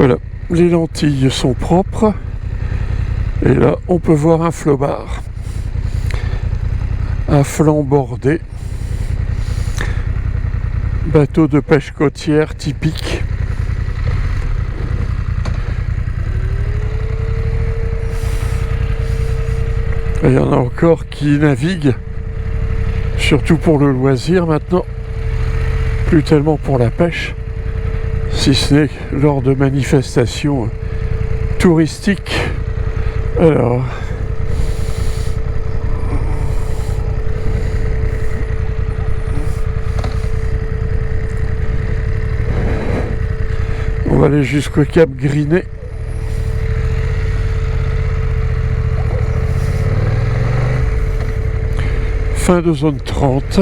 Voilà, les lentilles sont propres. Et là, on peut voir un flobard à flanc bordé. Bateau de pêche côtière typique. Et il y en a encore qui naviguent, surtout pour le loisir maintenant, plus tellement pour la pêche, si ce n'est lors de manifestations touristiques. Alors, on va aller jusqu'au Cap Grinet. Fin de zone 30.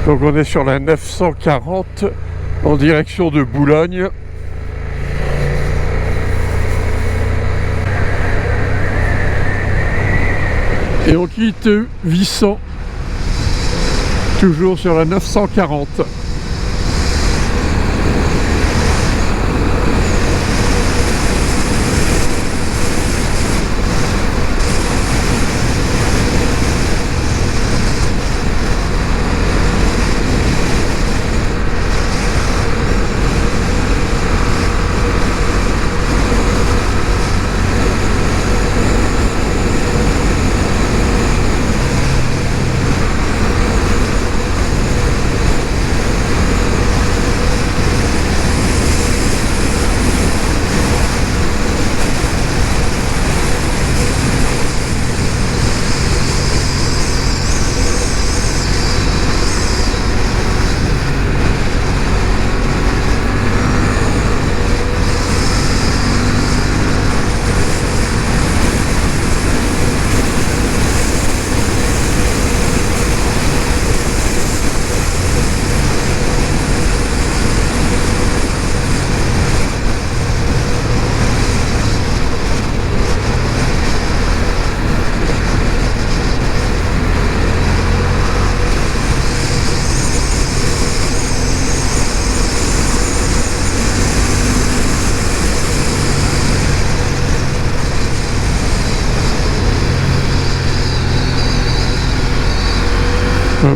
Donc on est sur la 940 en direction de Boulogne. Et on quitte Vissant, toujours sur la 940.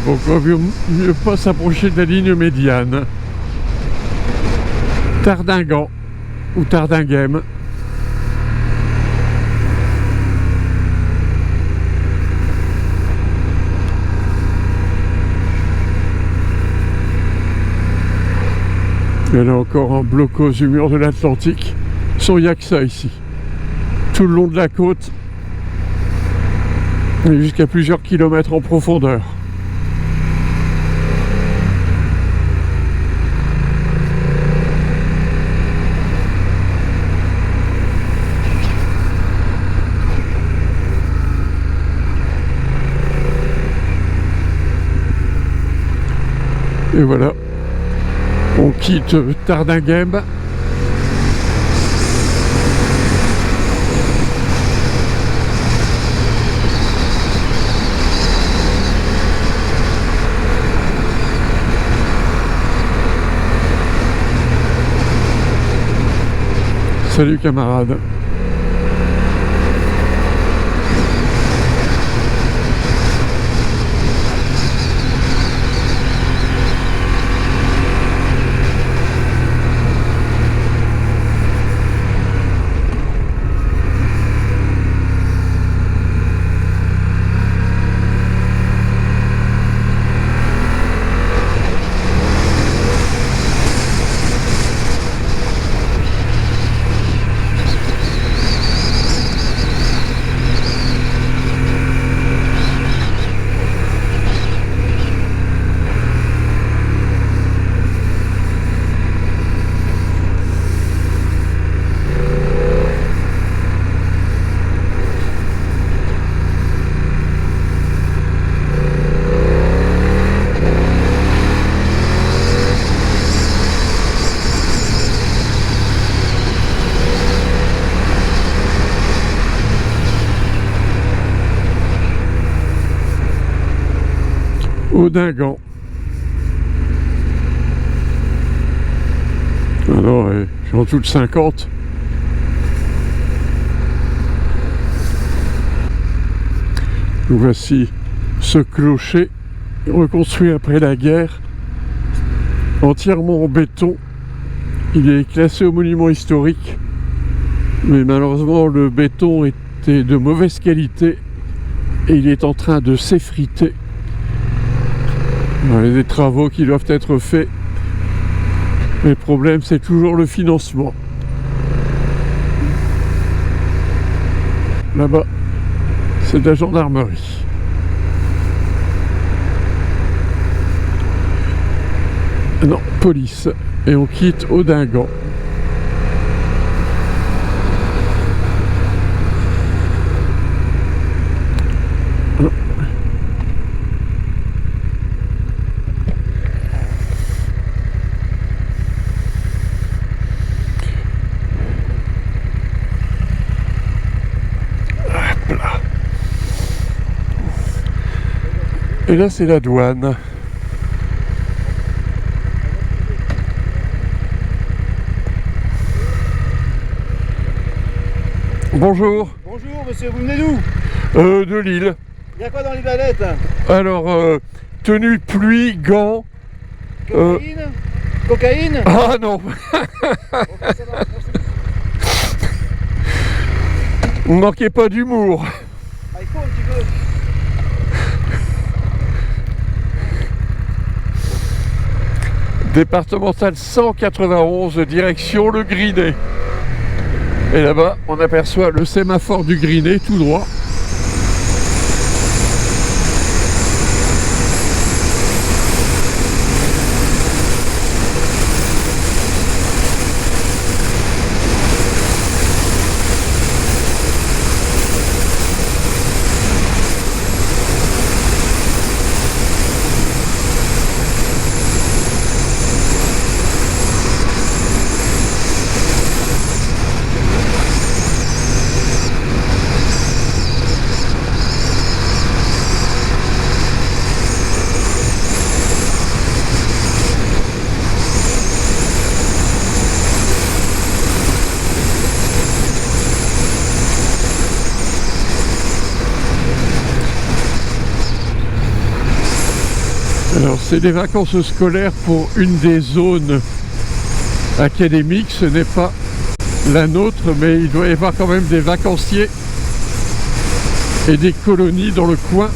Donc il vaut mieux pas s'approcher de la ligne médiane. Tardingan ou Tardinghem. Il y en a encore en blocos du mur de l'Atlantique. Il n'y a que ça ici. Tout le long de la côte. Et jusqu'à plusieurs kilomètres en profondeur. Et voilà, on quitte Tardinghem. Salut camarades. Audingan. non, je suis en dessous de 50. Nous voici ce clocher reconstruit après la guerre, entièrement en béton. Il est classé au monument historique, mais malheureusement le béton était de mauvaise qualité et il est en train de s'effriter. Il y a des travaux qui doivent être faits. Mais le problème, c'est toujours le financement. Là-bas, c'est de la gendarmerie. Non, police. Et on quitte Audingan. Et là, c'est la douane. Bonjour. Bonjour monsieur, vous venez d'où? De Lille. Il y a quoi dans les ballettes? Alors, tenue de pluie, gants. Cocaïne? Cocaïne? Ah non. Bon, ça va, merci. Vous ne manquez pas d'humour. Ah, il faut un petit peu. Départementale 191, direction le Grinet. Et là-bas, on aperçoit le sémaphore du Grinet tout droit. Alors c'est des vacances scolaires pour une des zones académiques, ce n'est pas la nôtre, mais il doit y avoir quand même des vacanciers et des colonies dans le coin.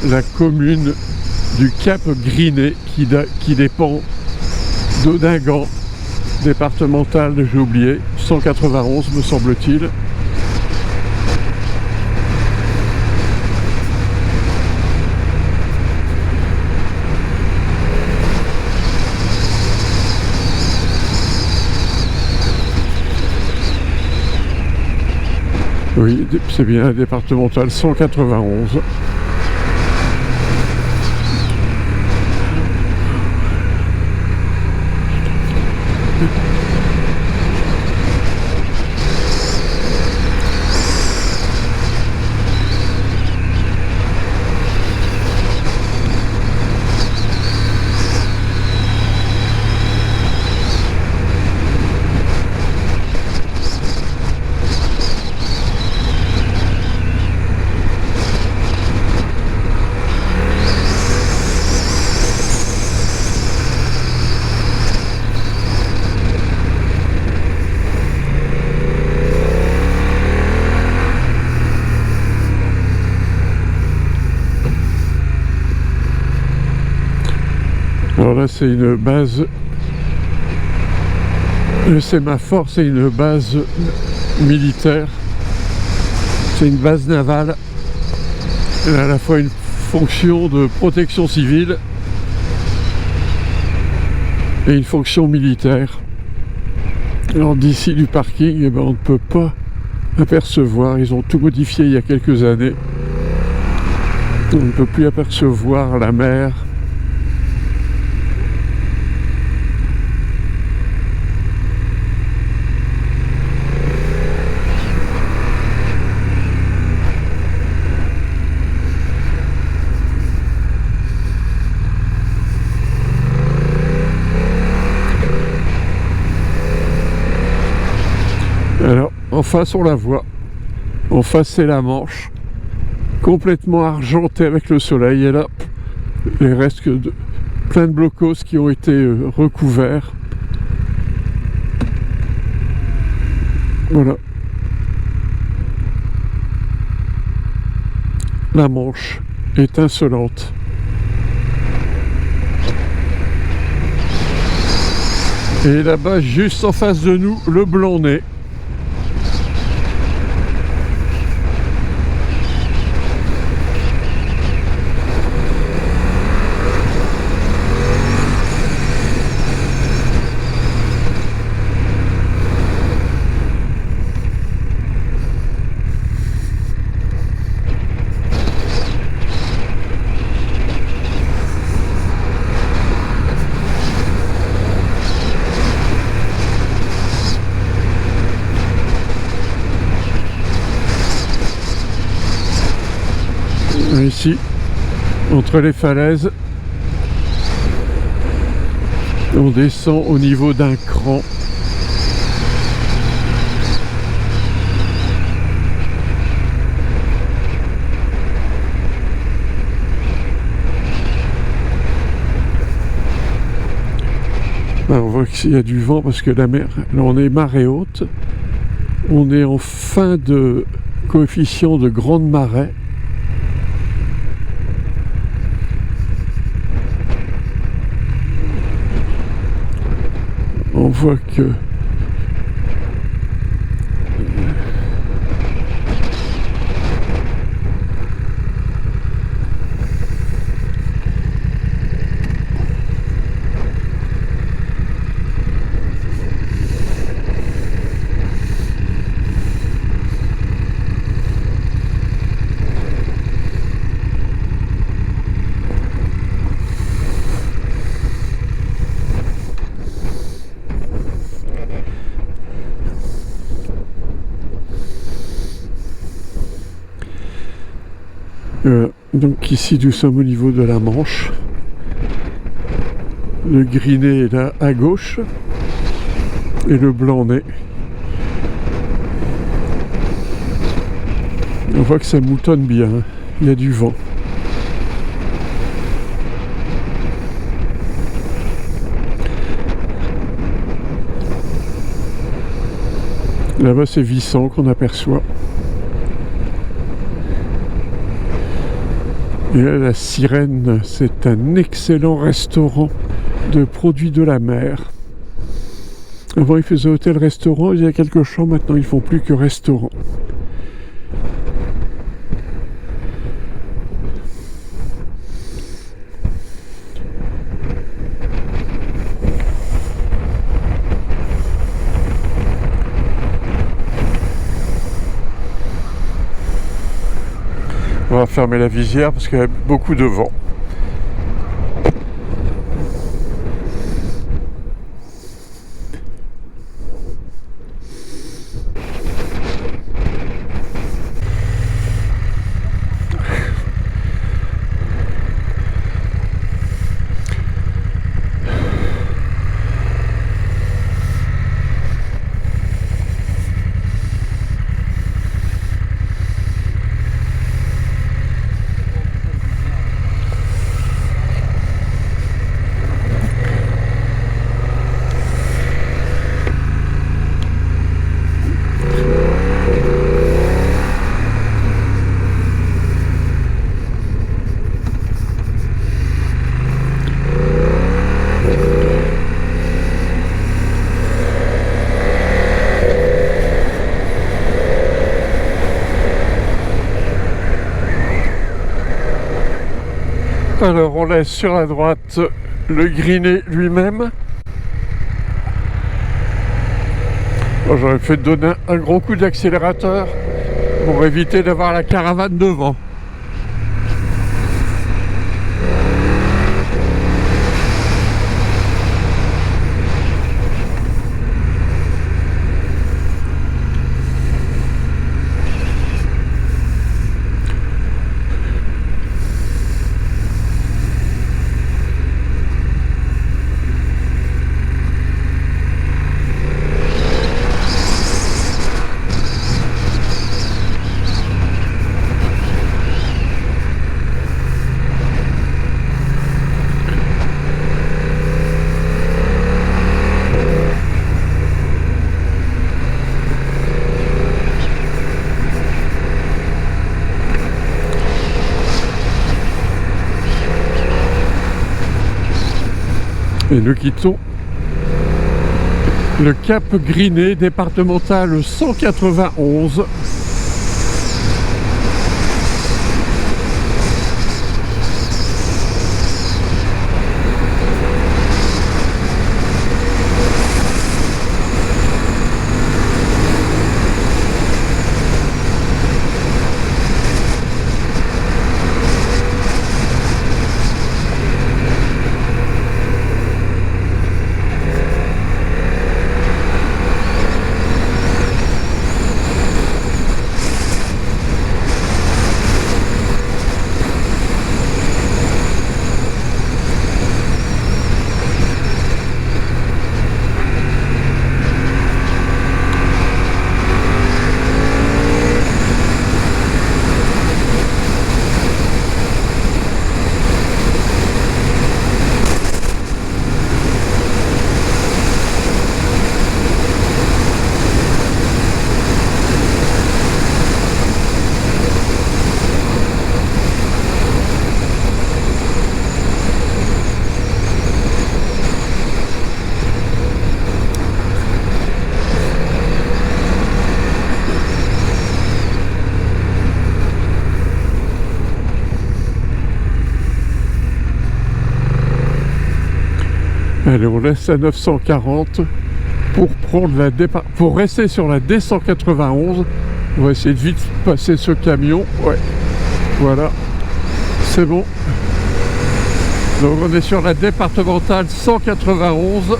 La commune du Cap Grinet qui dépend d'Audingan, départemental, j'ai oublié, 191 me semble-t-il. Oui, c'est bien, départemental 191. Alors là, c'est une base. Le sémaphore, c'est une base militaire. C'est une base navale. Elle a à la fois une fonction de protection civile et une fonction militaire. Alors d'ici du parking, eh ben, on ne peut pas apercevoir. Ils ont tout modifié il y a quelques années. On ne peut plus apercevoir la mer. Alors, en face, on la voit. En face, c'est la Manche, complètement argentée avec le soleil. Et là, il reste que plein de blocos qui ont été recouverts. Voilà. La Manche étincelante. Et là-bas, juste en face de nous, le Blanc-Nez. Ici, entre les falaises, on descend au niveau d'un cran. On voit qu'il y a du vent parce que la mer, là on est marée haute, on est en fin de coefficient de grande marée. On voit que donc ici nous sommes au niveau de la Manche. Le Grinet est là à gauche et le Blanc-Nez. On voit que ça moutonne bien, hein. Il y a du vent. Là-bas c'est Vissant qu'on aperçoit. Et là, la Sirène, c'est un excellent restaurant de produits de la mer. Avant, ils faisaient hôtel-restaurant, il y a quelques champs, maintenant ils font plus que restaurant. On va fermer la visière parce qu'il y a beaucoup de vent. Alors on laisse sur la droite le Grinet lui-même. Bon, j'aurais fait donner un gros coup d'accélérateur pour éviter d'avoir la caravane devant. Et nous quittons le Cap Griné, départemental 191. Allez, on laisse à 940 pour prendre pour rester sur la D191. On va essayer de vite passer ce camion. Ouais, voilà, c'est bon. Donc on est sur la départementale 191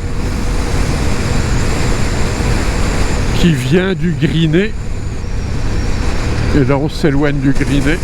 qui vient du Griné. Et là on s'éloigne du Griné.